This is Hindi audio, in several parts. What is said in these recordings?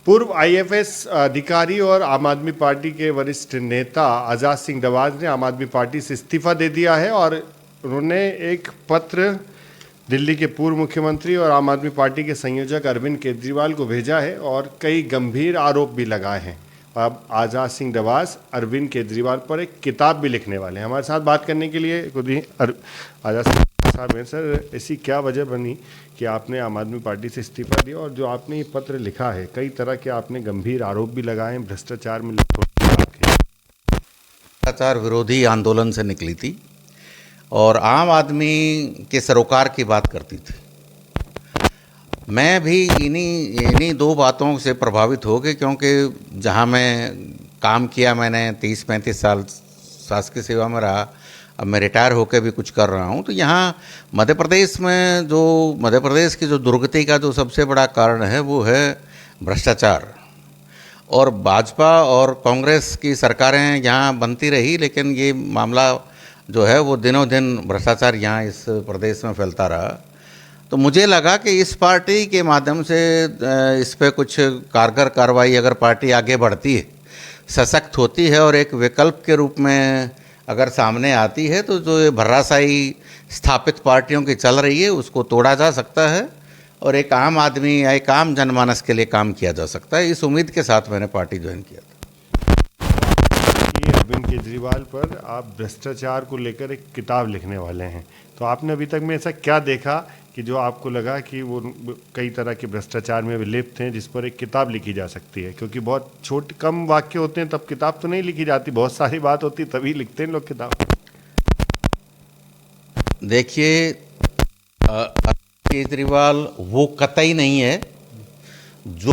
पूर्व आईएफएस अधिकारी और आम आदमी पार्टी के वरिष्ठ नेता आज़ाद सिंह दवाज ने आम आदमी पार्टी से इस्तीफा दे दिया है और उन्होंने एक पत्र दिल्ली के पूर्व मुख्यमंत्री और आम आदमी पार्टी के संयोजक अरविंद केजरीवाल को भेजा है और कई गंभीर आरोप भी लगाए हैं। अब आज़ाद सिंह दवाज अरविंद केजरीवाल पर एक किताब भी लिखने वाले हैं। हमारे साथ बात करने के लिए खुद ही आज़ाद सिंह साहब हैं। सर, ऐसी क्या वजह बनी कि आपने आम आदमी पार्टी से इस्तीफा दिया, और जो आपने ये पत्र लिखा है कई तरह के आपने गंभीर आरोप भी लगाए हैं, भ्रष्टाचार में भ्रष्टाचार विरोधी आंदोलन से निकली थी और आम आदमी के सरोकार की बात करती थी। मैं भी इन्हीं दो बातों से प्रभावित हो गए, क्योंकि जहां मैं काम किया, मैंने 30-35 साल शासकीय सेवा में रहा, अब मैं रिटायर होकर भी कुछ कर रहा हूं, तो यहाँ मध्य प्रदेश में मध्य प्रदेश की जो दुर्गति का जो सबसे बड़ा कारण है वो है भ्रष्टाचार। और भाजपा और कांग्रेस की सरकारें यहाँ बनती रही, लेकिन ये मामला जो है वो दिनों दिन भ्रष्टाचार यहाँ इस प्रदेश में फैलता रहा। तो मुझे लगा कि इस पार्टी के माध्यम से इस पे कुछ कारगर कार्रवाई अगर पार्टी आगे बढ़ती है, सशक्त होती है और एक विकल्प के रूप में अगर सामने आती है, तो जो ये भर्राशाही स्थापित पार्टियों की चल रही है उसको तोड़ा जा सकता है और एक आम आदमी या एक आम जनमानस के लिए काम किया जा सकता है। इस उम्मीद के साथ मैंने पार्टी ज्वाइन किया था। अरविंद केजरीवाल पर आप भ्रष्टाचार को लेकर एक किताब लिखने वाले हैं, तो आपने अभी तक में ऐसा क्या देखा कि जो आपको लगा कि वो कई तरह के भ्रष्टाचार में लिप्त हैं जिस पर एक किताब लिखी जा सकती है? क्योंकि बहुत कम वाक्य होते हैं तब किताब तो नहीं लिखी जाती, बहुत सारी बात होती तभी लिखते हैं लोग किताब। देखिए, केजरीवाल वो कतई नहीं है जो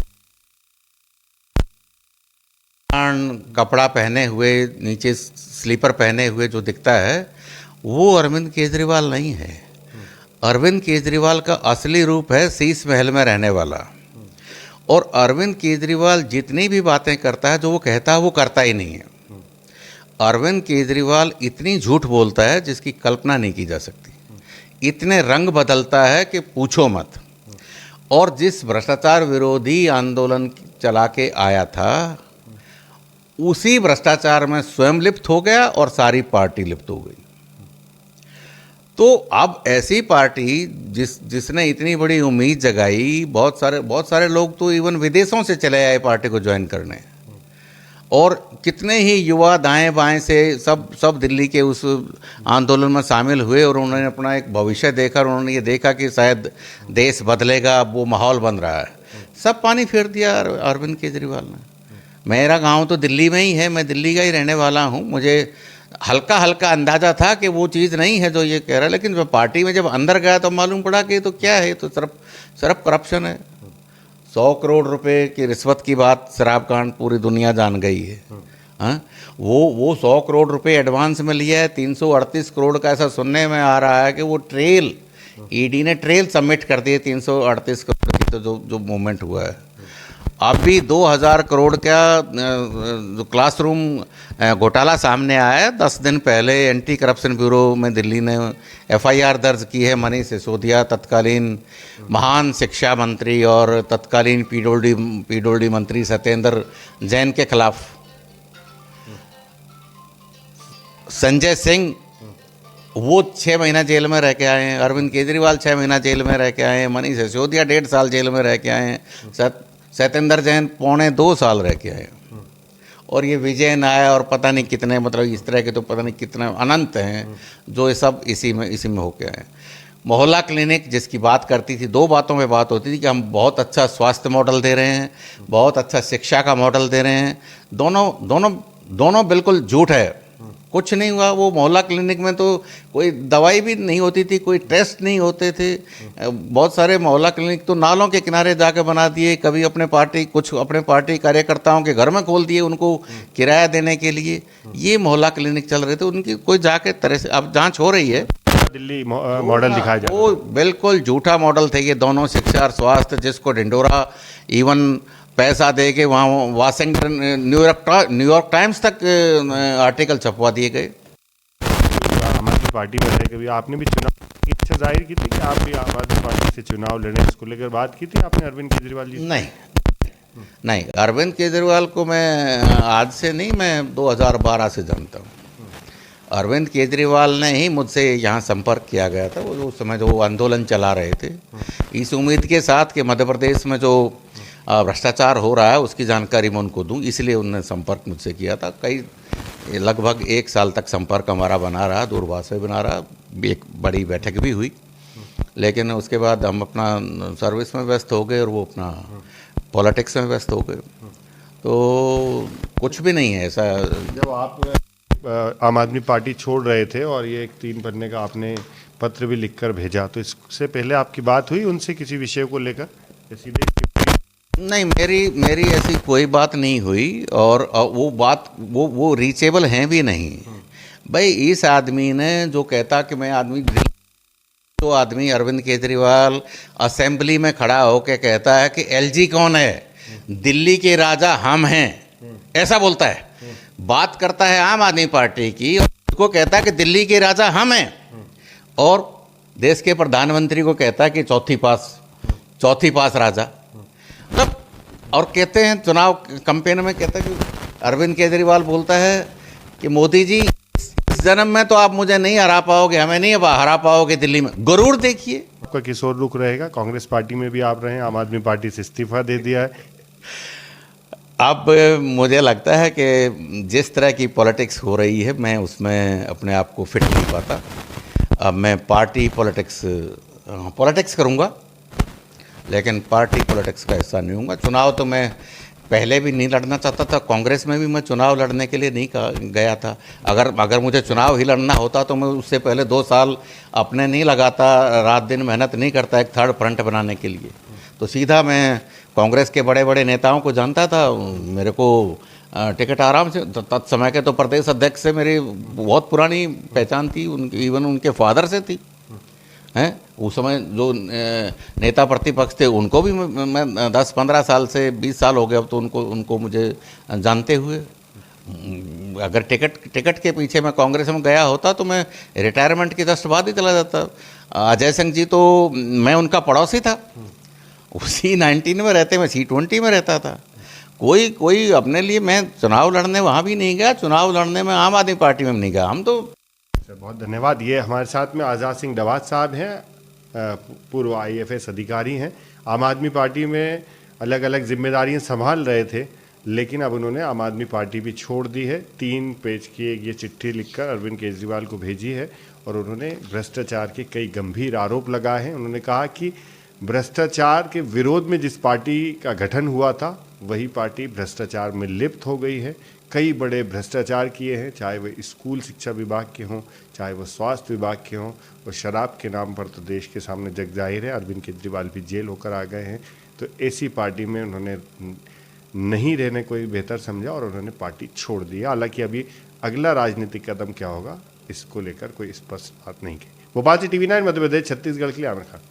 कपड़ा पहने हुए, नीचे स्लीपर पहने हुए जो दिखता है, वो अरविंद केजरीवाल नहीं है। अरविंद केजरीवाल का असली रूप है शीश महल में रहने वाला। और अरविंद केजरीवाल जितनी भी बातें करता है, जो वो कहता है वो करता ही नहीं है। अरविंद केजरीवाल इतनी झूठ बोलता है जिसकी कल्पना नहीं की जा सकती, इतने रंग बदलता है कि पूछो मत। और जिस भ्रष्टाचार विरोधी आंदोलन चला के आया था, उसी भ्रष्टाचार में स्वयं लिप्त हो गया और सारी पार्टी लिप्त हो गई। तो अब ऐसी पार्टी जिसने इतनी बड़ी उम्मीद जगाई, बहुत सारे लोग तो इवन विदेशों से चले आए पार्टी को ज्वाइन करने, और कितने ही युवा दाएं बाएं से सब दिल्ली के उस आंदोलन में शामिल हुए और उन्होंने अपना एक भविष्य देखा और उन्होंने ये देखा कि शायद देश बदलेगा, वो माहौल बन रहा है। सब पानी फेर दिया अरविंद केजरीवाल ने। मेरा गांव तो दिल्ली में ही है, मैं दिल्ली का ही रहने वाला हूं। मुझे हल्का हल्का अंदाज़ा था कि वो चीज़ नहीं है जो ये कह रहा है, लेकिन पार्टी में जब अंदर गया तो मालूम पड़ा कि तो क्या है, तो सिर्फ करप्शन है। 100 करोड़ रुपए की रिश्वत की बात, शराब कांड पूरी दुनिया जान गई है। हाँ, वो 100 करोड़ रुपए एडवांस में लिया है। 338 करोड़ का ऐसा सुनने में आ रहा है कि वो ट्रेल, ईडी ने ट्रेल सबमिट कर दिए 338 करोड़ की, तो जो मूवमेंट हुआ है। अभी 2000 करोड़ का जो क्लासरूम घोटाला सामने आया है, 10 दिन पहले एंटी करप्शन ब्यूरो में दिल्ली ने एफआईआर दर्ज की है मनीष सिसोदिया, तत्कालीन महान शिक्षा मंत्री, और तत्कालीन पीडब्ल्यूडी मंत्री सत्येंद्र जैन के खिलाफ। संजय सिंह वो 6 महीना जेल में रह के आए हैं, अरविंद केजरीवाल 6 महीना जेल में रह के आए हैं, मनीष सिसोदिया 1.5 साल जेल में रह के आए हैं, सत्येंद्र जैन 2.25 साल रह के आए। और ये विजय नायर और पता नहीं कितने, मतलब इस तरह के तो पता नहीं कितने अनंत हैं जो ये सब इसी में होके आए। मोहल्ला क्लिनिक जिसकी बात करती थी, 2 बातों पे बात होती थी कि हम बहुत अच्छा स्वास्थ्य मॉडल दे रहे हैं, बहुत अच्छा शिक्षा का मॉडल दे रहे हैं। दोनों बिल्कुल झूठ है। कुछ नहीं हुआ। वो मोहल्ला क्लिनिक में तो कोई दवाई भी नहीं होती थी, कोई टेस्ट नहीं होते थे। बहुत सारे मोहल्ला क्लिनिक तो नालों के किनारे जाकर बना दिए, कभी कुछ अपने पार्टी कार्यकर्ताओं के घर में खोल दिए उनको किराया देने के लिए। ये मोहल्ला क्लिनिक चल रहे थे, उनकी कोई जाके तरह से अब जांच हो रही है। दिल्ली मॉडल दिखाया जा रहा है, वो बिल्कुल झूठा मॉडल थे ये दोनों, शिक्षा और स्वास्थ्य, जिसको ढिंढोरा इवन पैसा दे के वहाँ वाशिंगटन, न्यूयॉर्क टाइम्स तक आर्टिकल छपवा दिए गए। आम आदमी पार्टी में रहे, कभी आपने भी चुनाव की इच्छा जाहिर की थी कि आप भी आम आदमी पार्टी से चुनाव लड़ें, इसको लेकर बात की थी आपने अरविंद केजरीवाल जी? नहीं, नहीं, अरविंद केजरीवाल को मैं आज से नहीं, मैं 2012 से जानता हूँ। अरविंद केजरीवाल ने ही मुझसे यहाँ संपर्क किया गया था, वो उस समय जो आंदोलन चला रहे थे, इस उम्मीद के साथ कि मध्य प्रदेश में जो भ्रष्टाचार हो रहा है उसकी जानकारी मैं उनको दूं, इसलिए उन्होंने संपर्क मुझसे किया था। लगभग 1 साल तक संपर्क हमारा बना रहा, दूरभाष से बना रहा, एक बड़ी बैठक भी हुई, लेकिन उसके बाद हम अपना सर्विस में व्यस्त हो गए और वो अपना पॉलिटिक्स में व्यस्त हो गए। तो कुछ भी नहीं है ऐसा। जब आप आम आदमी पार्टी छोड़ रहे थे और ये एक 3 पन्ने का आपने पत्र भी लिखकर भेजा, तो इससे पहले आपकी बात हुई उनसे किसी विषय को लेकर? सीधे नहीं, मेरी ऐसी कोई बात नहीं हुई, और वो बात वो रीचेबल हैं भी नहीं। भाई, इस आदमी ने जो कहता कि मैं जो आदमी अरविंद केजरीवाल असेंबली में खड़ा होकर कहता है कि एलजी कौन है, दिल्ली के राजा हम हैं, ऐसा बोलता है, बात करता है आम आदमी पार्टी की, और उसको कहता है कि दिल्ली के राजा हम हैं, और देश के प्रधानमंत्री को कहता है कि चौथी पास राजा। मतलब, और कहते हैं चुनाव कैंपेन में कहता है कि अरविंद केजरीवाल बोलता है कि मोदी जी, इस जन्म में तो आप मुझे नहीं हरा पाओगे, हमें नहीं हरा पाओगे दिल्ली में, गरुड़ देखिए। आपका किस ओर रुख रहेगा? कांग्रेस पार्टी में भी आप रहे, आम आदमी पार्टी से इस्तीफा दे दिया है। अब मुझे लगता है कि जिस तरह की पॉलिटिक्स हो रही है, मैं उसमें अपने आप को फिट नहीं पाता। अब मैं पार्टी पॉलिटिक्स करूँगा, लेकिन पार्टी पॉलिटिक्स का हिस्सा नहीं हूँगा। चुनाव तो मैं पहले भी नहीं लड़ना चाहता था, कांग्रेस में भी मैं चुनाव लड़ने के लिए नहीं गया था। अगर मुझे चुनाव ही लड़ना होता तो मैं उससे पहले 2 साल अपने नहीं लगाता, रात दिन मेहनत नहीं करता एक थर्ड फ्रंट बनाने के लिए। तो सीधा मैं कांग्रेस के बड़े बड़े नेताओं को जानता था, मेरे को टिकट आराम से, तत्समय के तो प्रदेश अध्यक्ष से मेरी बहुत पुरानी पहचान थी, इवन उनके फादर से थी हैं। उस समय जो नेता प्रतिपक्ष थे उनको भी मैं 10-15 साल से 20 साल हो गए अब तो उनको मुझे जानते हुए। अगर टिकट के पीछे मैं कांग्रेस में गया होता तो मैं रिटायरमेंट के जस्ट बाद ही चला जाता। अजय सिंह जी तो मैं उनका पड़ोसी था, उसी 19 में रहते, मैं C20 में रहता था। कोई अपने लिए मैं चुनाव लड़ने वहाँ भी नहीं गया, चुनाव लड़ने में आम आदमी पार्टी में नहीं गया। हम तो बहुत धन्यवाद। ये हमारे साथ में आज़ाद सिंह दवाज साहब हैं, पूर्व IAS अधिकारी हैं, आम आदमी पार्टी में अलग अलग जिम्मेदारियां संभाल रहे थे, लेकिन अब उन्होंने आम आदमी पार्टी भी छोड़ दी है। 3 पेज की ये चिट्ठी लिखकर अरविंद केजरीवाल को भेजी है और उन्होंने भ्रष्टाचार के कई गंभीर आरोप लगाए हैं। उन्होंने कहा कि भ्रष्टाचार के विरोध में जिस पार्टी का गठन हुआ था वही पार्टी भ्रष्टाचार में लिप्त हो गई है। कई बड़े भ्रष्टाचार किए हैं, चाहे वो स्कूल शिक्षा विभाग के हों, चाहे वो स्वास्थ्य विभाग के हों, और शराब के नाम पर तो देश के सामने जग जाहिर है, अरविंद केजरीवाल भी जेल होकर आ गए हैं। तो ऐसी पार्टी में उन्होंने नहीं रहने को ही बेहतर समझा और उन्होंने पार्टी छोड़ दी। हालांकि अभी अगला राजनीतिक कदम क्या होगा इसको लेकर कोई स्पष्ट बात नहीं की। भोपाल से TV9 मध्य प्रदेश छत्तीसगढ़ के लिए आमिर खान।